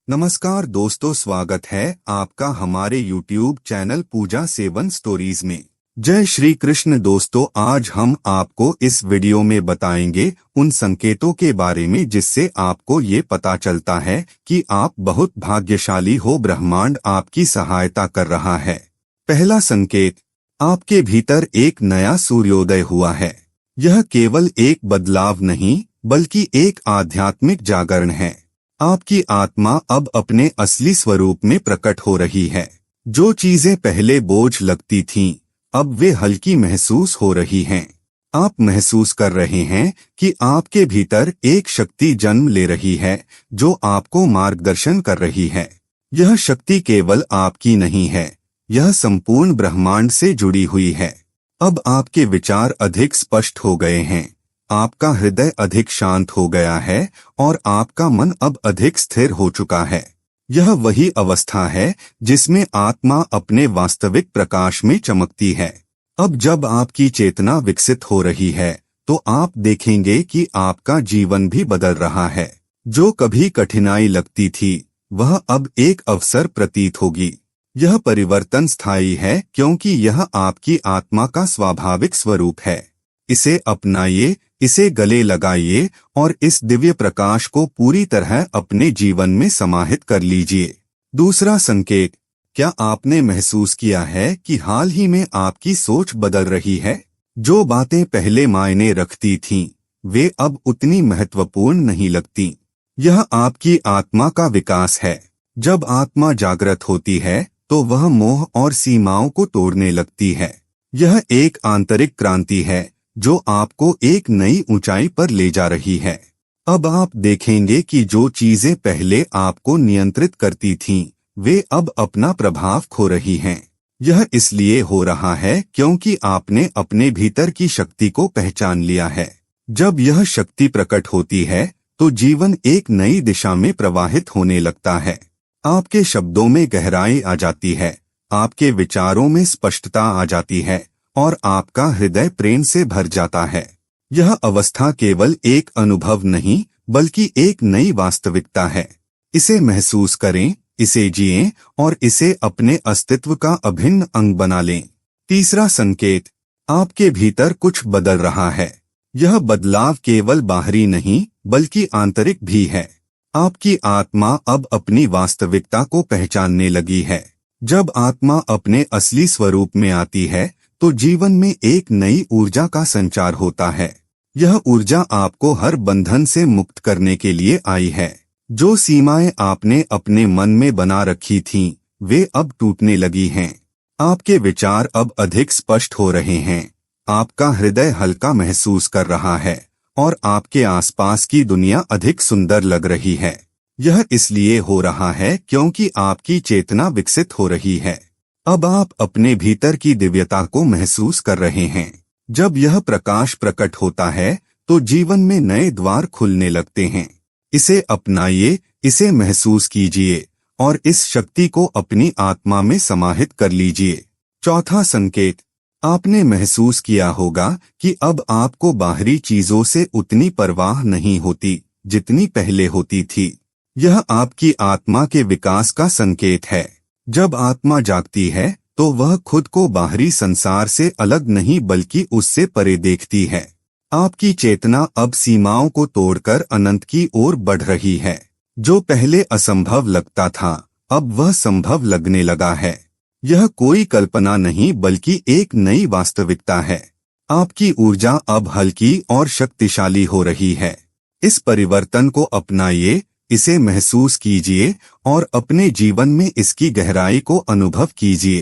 नमस्कार दोस्तों, स्वागत है आपका हमारे YouTube चैनल पूजा सेवन स्टोरीज में। जय श्री कृष्ण दोस्तों, आज हम आपको इस वीडियो में बताएंगे उन संकेतों के बारे में जिससे आपको ये पता चलता है कि आप बहुत भाग्यशाली हो, ब्रह्मांड आपकी सहायता कर रहा है। पहला संकेत, आपके भीतर एक नया सूर्योदय हुआ है। यह केवल एक बदलाव नहीं बल्कि एक आध्यात्मिक जागरण है। आपकी आत्मा अब अपने असली स्वरूप में प्रकट हो रही है। जो चीजें पहले बोझ लगती थीं, अब वे हल्की महसूस हो रही हैं। आप महसूस कर रहे हैं कि आपके भीतर एक शक्ति जन्म ले रही है जो आपको मार्गदर्शन कर रही है। यह शक्ति केवल आपकी नहीं है, यह संपूर्ण ब्रह्मांड से जुड़ी हुई है। अब आपके विचार अधिक स्पष्ट हो गए हैं, आपका हृदय अधिक शांत हो गया है और आपका मन अब अधिक स्थिर हो चुका है। यह वही अवस्था है जिसमें आत्मा अपने वास्तविक प्रकाश में चमकती है। अब जब आपकी चेतना विकसित हो रही है तो आप देखेंगे कि आपका जीवन भी बदल रहा है। जो कभी कठिनाई लगती थी वह अब एक अवसर प्रतीत होगी। यह परिवर्तन स्थायी है क्योंकि यह आपकी आत्मा का स्वाभाविक स्वरूप है। इसे अपनाइए, इसे गले लगाइए और इस दिव्य प्रकाश को पूरी तरह अपने जीवन में समाहित कर लीजिए। दूसरा संकेत, क्या आपने महसूस किया है कि हाल ही में आपकी सोच बदल रही है? जो बातें पहले मायने रखती थीं, वे अब उतनी महत्वपूर्ण नहीं लगती। यह आपकी आत्मा का विकास है। जब आत्मा जागृत होती है तो वह मोह और सीमाओं को तोड़ने लगती है। यह एक आंतरिक क्रांति है जो आपको एक नई ऊंचाई पर ले जा रही है। अब आप देखेंगे कि जो चीजें पहले आपको नियंत्रित करती थीं, वे अब अपना प्रभाव खो रही हैं। यह इसलिए हो रहा है क्योंकि आपने अपने भीतर की शक्ति को पहचान लिया है। जब यह शक्ति प्रकट होती है तो जीवन एक नई दिशा में प्रवाहित होने लगता है। आपके शब्दों में गहराई आ जाती है, आपके विचारों में स्पष्टता आ जाती है और आपका हृदय प्रेम से भर जाता है। यह अवस्था केवल एक अनुभव नहीं बल्कि एक नई वास्तविकता है। इसे महसूस करें, इसे जिएं और इसे अपने अस्तित्व का अभिन्न अंग बना लें। तीसरा संकेत, आपके भीतर कुछ बदल रहा है। यह बदलाव केवल बाहरी नहीं बल्कि आंतरिक भी है। आपकी आत्मा अब अपनी वास्तविकता को पहचानने लगी है। जब आत्मा अपने असली स्वरूप में आती है तो जीवन में एक नई ऊर्जा का संचार होता है। यह ऊर्जा आपको हर बंधन से मुक्त करने के लिए आई है। जो सीमाएं आपने अपने मन में बना रखी थीं, वे अब टूटने लगी हैं। आपके विचार अब अधिक स्पष्ट हो रहे हैं, आपका हृदय हल्का महसूस कर रहा है और आपके आसपास की दुनिया अधिक सुंदर लग रही है। यह इसलिए हो रहा है क्योंकि आपकी चेतना विकसित हो रही है। अब आप अपने भीतर की दिव्यता को महसूस कर रहे हैं। जब यह प्रकाश प्रकट होता है तो जीवन में नए द्वार खुलने लगते हैं। इसे अपनाइए, इसे महसूस कीजिए और इस शक्ति को अपनी आत्मा में समाहित कर लीजिए। चौथा संकेत, आपने महसूस किया होगा कि अब आपको बाहरी चीजों से उतनी परवाह नहीं होती जितनी पहले होती थी। यह आपकी आत्मा के विकास का संकेत है। जब आत्मा जागती है तो वह खुद को बाहरी संसार से अलग नहीं बल्कि उससे परे देखती है। आपकी चेतना अब सीमाओं को तोड़कर अनंत की ओर बढ़ रही है। जो पहले असंभव लगता था, अब वह संभव लगने लगा है। यह कोई कल्पना नहीं बल्कि एक नई वास्तविकता है। आपकी ऊर्जा अब हल्की और शक्तिशाली हो रही है। इस परिवर्तन को अपनाइए, इसे महसूस कीजिए और अपने जीवन में इसकी गहराई को अनुभव कीजिए।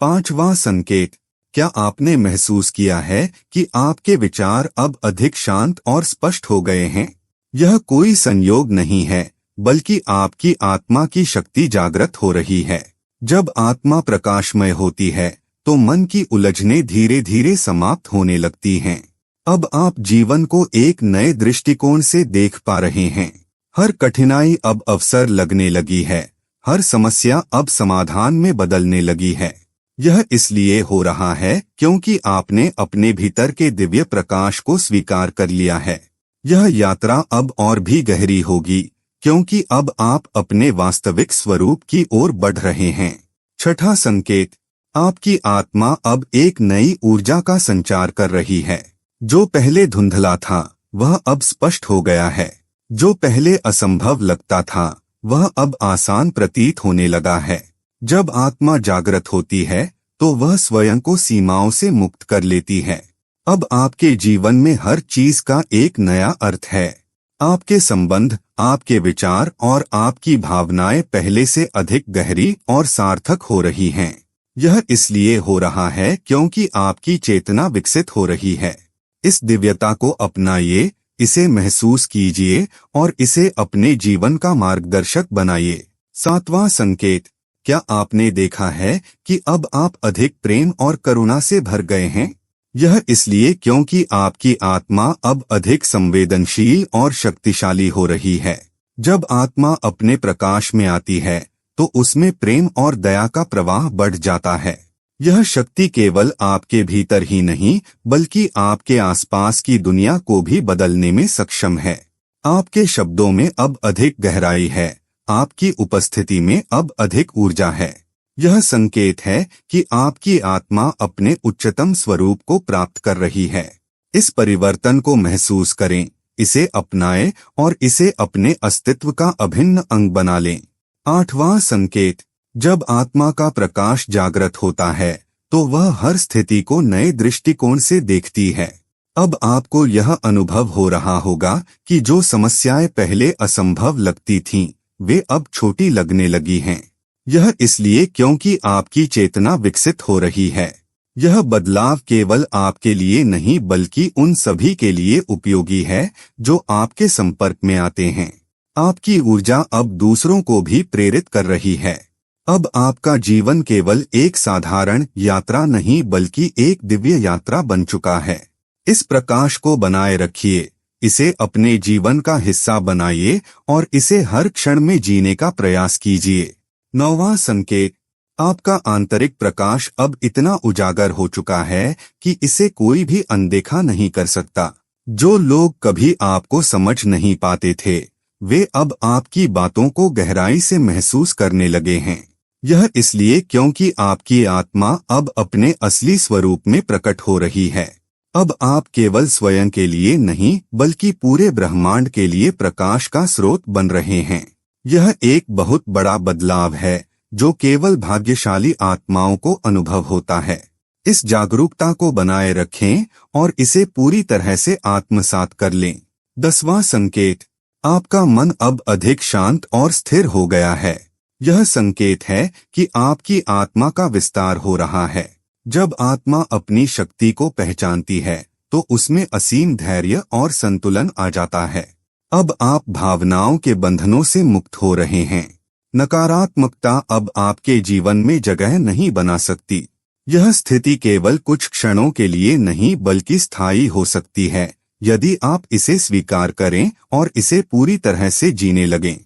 पांचवा संकेत, क्या आपने महसूस किया है कि आपके विचार अब अधिक शांत और स्पष्ट हो गए हैं? यह कोई संयोग नहीं है बल्कि आपकी आत्मा की शक्ति जागृत हो रही है। जब आत्मा प्रकाशमय होती है तो मन की उलझनें धीरे धीरे समाप्त होने लगती हैं। अब आप जीवन को एक नए दृष्टिकोण से देख पा रहे हैं। हर कठिनाई अब अवसर लगने लगी है, हर समस्या अब समाधान में बदलने लगी है। यह इसलिए हो रहा है क्योंकि आपने अपने भीतर के दिव्य प्रकाश को स्वीकार कर लिया है। यह यात्रा अब और भी गहरी होगी, क्योंकि अब आप अपने वास्तविक स्वरूप की ओर बढ़ रहे हैं। छठा संकेत, आपकी आत्मा अब एक नई ऊर्जा का संचार कर रही है। जो पहले धुंधला था वह अब स्पष्ट हो गया है। जो पहले असंभव लगता था वह अब आसान प्रतीत होने लगा है। जब आत्मा जागृत होती है तो वह स्वयं को सीमाओं से मुक्त कर लेती है। अब आपके जीवन में हर चीज का एक नया अर्थ है। आपके संबंध, आपके विचार और आपकी भावनाएं पहले से अधिक गहरी और सार्थक हो रही हैं। यह इसलिए हो रहा है क्योंकि आपकी चेतना विकसित हो रही है। इस दिव्यता को अपनाइए, इसे महसूस कीजिए और इसे अपने जीवन का मार्गदर्शक बनाइए। सातवां संकेत, क्या आपने देखा है कि अब आप अधिक प्रेम और करुणा से भर गए हैं? यह इसलिए क्योंकि आपकी आत्मा अब अधिक संवेदनशील और शक्तिशाली हो रही है। जब आत्मा अपने प्रकाश में आती है तो उसमें प्रेम और दया का प्रवाह बढ़ जाता है। यह शक्ति केवल आपके भीतर ही नहीं बल्कि आपके आसपास की दुनिया को भी बदलने में सक्षम है। आपके शब्दों में अब अधिक गहराई है, आपकी उपस्थिति में अब अधिक ऊर्जा है। यह संकेत है कि आपकी आत्मा अपने उच्चतम स्वरूप को प्राप्त कर रही है। इस परिवर्तन को महसूस करें, इसे अपनाएं और इसे अपने अस्तित्व का अभिन्न अंग बना लें। आठवां संकेत, जब आत्मा का प्रकाश जागृत होता है तो वह हर स्थिति को नए दृष्टिकोण से देखती है। अब आपको यह अनुभव हो रहा होगा कि जो समस्याएं पहले असंभव लगती थीं, वे अब छोटी लगने लगी हैं। यह इसलिए क्योंकि आपकी चेतना विकसित हो रही है। यह बदलाव केवल आपके लिए नहीं बल्कि उन सभी के लिए उपयोगी है जो आपके संपर्क में आते हैं। आपकी ऊर्जा अब दूसरों को भी प्रेरित कर रही है। अब आपका जीवन केवल एक साधारण यात्रा नहीं बल्कि एक दिव्य यात्रा बन चुका है। इस प्रकाश को बनाए रखिए, इसे अपने जीवन का हिस्सा बनाइए और इसे हर क्षण में जीने का प्रयास कीजिए। नौवां संकेत, आपका आंतरिक प्रकाश अब इतना उजागर हो चुका है कि इसे कोई भी अनदेखा नहीं कर सकता। जो लोग कभी आपको समझ नहीं पाते थे, वे अब आपकी बातों को गहराई से महसूस करने लगे हैं। यह इसलिए क्योंकि आपकी आत्मा अब अपने असली स्वरूप में प्रकट हो रही है। अब आप केवल स्वयं के लिए नहीं बल्कि पूरे ब्रह्मांड के लिए प्रकाश का स्रोत बन रहे हैं। यह एक बहुत बड़ा बदलाव है जो केवल भाग्यशाली आत्माओं को अनुभव होता है। इस जागरूकता को बनाए रखें और इसे पूरी तरह से आत्मसात कर लें। 10वां संकेत, आपका मन अब अधिक शांत और स्थिर हो गया है। यह संकेत है कि आपकी आत्मा का विस्तार हो रहा है। जब आत्मा अपनी शक्ति को पहचानती है तो उसमें असीम धैर्य और संतुलन आ जाता है। अब आप भावनाओं के बंधनों से मुक्त हो रहे हैं। नकारात्मकता अब आपके जीवन में जगह नहीं बना सकती। यह स्थिति केवल कुछ क्षणों के लिए नहीं बल्कि स्थायी हो सकती है यदि आप इसे स्वीकार करें और इसे पूरी तरह से जीने लगें।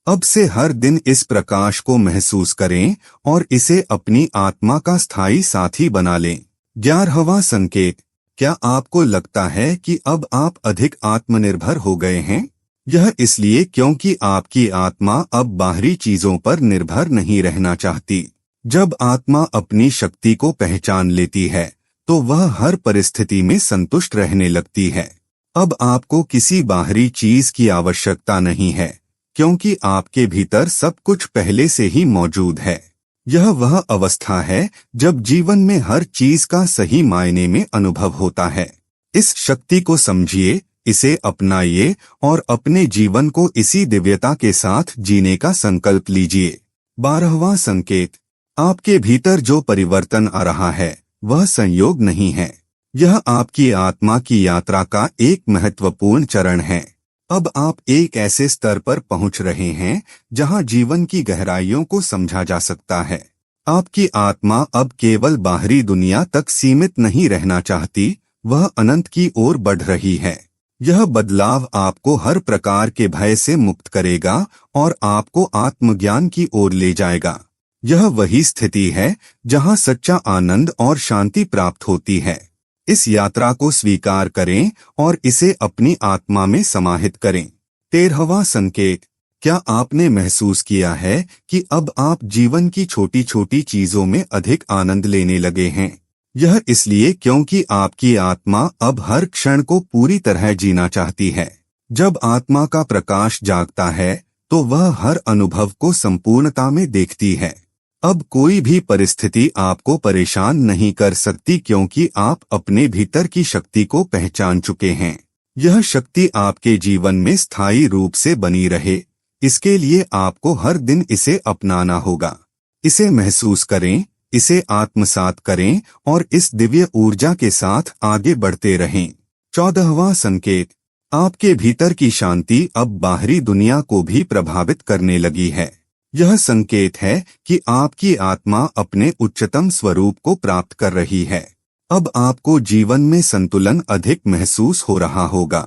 अब से हर दिन इस प्रकाश को महसूस करें और इसे अपनी आत्मा का स्थायी साथी बना लें। 11वां संकेत, क्या आपको लगता है कि अब आप अधिक आत्मनिर्भर हो गए हैं? यह इसलिए क्योंकि आपकी आत्मा अब बाहरी चीजों पर निर्भर नहीं रहना चाहती। जब आत्मा अपनी शक्ति को पहचान लेती है तो वह हर परिस्थिति में संतुष्ट रहने लगती है। अब आपको किसी बाहरी चीज की आवश्यकता नहीं है क्योंकि आपके भीतर सब कुछ पहले से ही मौजूद है। यह वह अवस्था है जब जीवन में हर चीज का सही मायने में अनुभव होता है। इस शक्ति को समझिए, इसे अपनाइए और अपने जीवन को इसी दिव्यता के साथ जीने का संकल्प लीजिए। 12वां संकेत, आपके भीतर जो परिवर्तन आ रहा है वह संयोग नहीं है। यह आपकी आत्मा की यात्रा का एक महत्वपूर्ण चरण है। अब आप एक ऐसे स्तर पर पहुंच रहे हैं जहां जीवन की गहराइयों को समझा जा सकता है। आपकी आत्मा अब केवल बाहरी दुनिया तक सीमित नहीं रहना चाहती, वह अनंत की ओर बढ़ रही है। यह बदलाव आपको हर प्रकार के भय से मुक्त करेगा और आपको आत्मज्ञान की ओर ले जाएगा। यह वही स्थिति है जहां सच्चा आनंद और शांति प्राप्त होती है। इस यात्रा को स्वीकार करें और इसे अपनी आत्मा में समाहित करें। 13वां संकेत, क्या आपने महसूस किया है कि अब आप जीवन की छोटी छोटी चीजों में अधिक आनंद लेने लगे हैं? यह इसलिए क्योंकि आपकी आत्मा अब हर क्षण को पूरी तरह जीना चाहती है। जब आत्मा का प्रकाश जागता है तो वह हर अनुभव को संपूर्णता में देखती है। अब कोई भी परिस्थिति आपको परेशान नहीं कर सकती क्योंकि आप अपने भीतर की शक्ति को पहचान चुके हैं। यह शक्ति आपके जीवन में स्थायी रूप से बनी रहे, इसके लिए आपको हर दिन इसे अपनाना होगा। इसे महसूस करें, इसे आत्मसात करें और इस दिव्य ऊर्जा के साथ आगे बढ़ते रहें। 14वां संकेत, आपके भीतर की शांति अब बाहरी दुनिया को भी प्रभावित करने लगी है। यह संकेत है कि आपकी आत्मा अपने उच्चतम स्वरूप को प्राप्त कर रही है। अब आपको जीवन में संतुलन अधिक महसूस हो रहा होगा।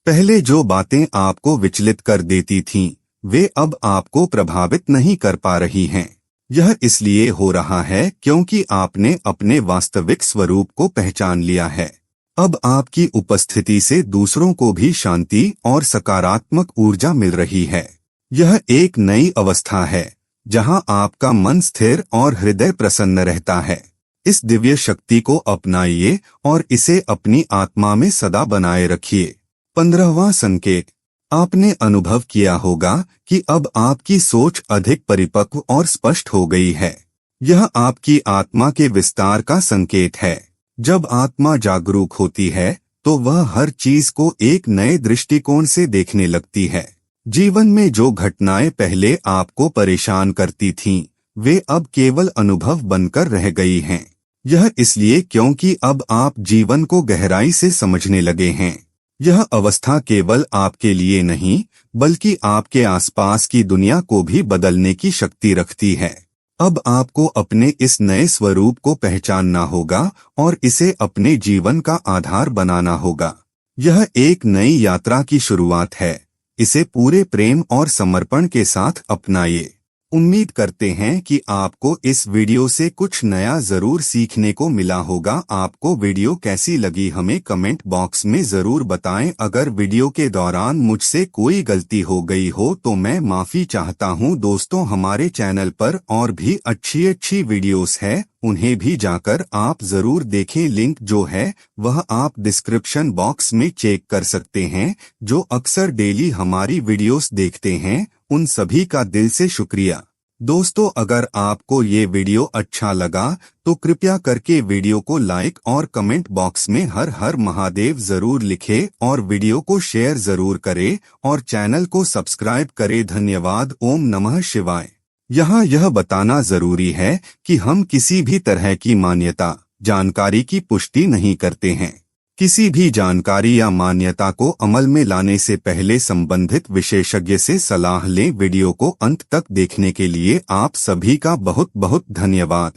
पहले जो बातें आपको विचलित कर देती थीं, वे अब आपको प्रभावित नहीं कर पा रही हैं। यह इसलिए हो रहा है क्योंकि आपने अपने वास्तविक स्वरूप को पहचान लिया है। अब आपकी उपस्थिति से दूसरों को भी शांति और सकारात्मक ऊर्जा मिल रही है। यह एक नई अवस्था है जहां आपका मन स्थिर और हृदय प्रसन्न रहता है। इस दिव्य शक्ति को अपनाइए और इसे अपनी आत्मा में सदा बनाए रखिए। 15वां संकेत, आपने अनुभव किया होगा कि अब आपकी सोच अधिक परिपक्व और स्पष्ट हो गई है। यह आपकी आत्मा के विस्तार का संकेत है। जब आत्मा जागरूक होती है तो वह हर चीज को एक नए दृष्टिकोण से देखने लगती है। जीवन में जो घटनाएं पहले आपको परेशान करती थीं, वे अब केवल अनुभव बनकर रह गई हैं। यह इसलिए क्योंकि अब आप जीवन को गहराई से समझने लगे हैं। यह अवस्था केवल आपके लिए नहीं, बल्कि आपके आसपास की दुनिया को भी बदलने की शक्ति रखती है। अब आपको अपने इस नए स्वरूप को पहचानना होगा और इसे अपने जीवन का आधार बनाना होगा। यह एक नई यात्रा की शुरुआत है। इसे पूरे प्रेम और समर्पण के साथ अपनाइए। उम्मीद करते हैं कि आपको इस वीडियो से कुछ नया जरूर सीखने को मिला होगा। आपको वीडियो कैसी लगी हमें कमेंट बॉक्स में जरूर बताएं। अगर वीडियो के दौरान मुझसे कोई गलती हो गई हो तो मैं माफी चाहता हूं। दोस्तों, हमारे चैनल पर और भी अच्छी वीडियोस है, उन्हें भी जाकर आप जरूर देखें। लिंक जो है वह आप डिस्क्रिप्शन बॉक्स में चेक कर सकते हैं। जो अक्सर डेली हमारी वीडियोस देखते हैं, उन सभी का दिल से शुक्रिया। दोस्तों, अगर आपको ये वीडियो अच्छा लगा तो कृपया करके वीडियो को लाइक और कमेंट बॉक्स में हर हर महादेव जरूर लिखें और वीडियो को शेयर जरूर करें और चैनल को सब्सक्राइब करें। धन्यवाद। ओम नमः शिवाय। यहाँ यह बताना जरूरी है कि हम किसी भी तरह की मान्यता, जानकारी की पुष्टि नहीं करते हैं। किसी भी जानकारी या मान्यता को अमल में लाने से पहले संबंधित विशेषज्ञ से सलाह लें। वीडियो को अंत तक देखने के लिए आप सभी का बहुत बहुत धन्यवाद।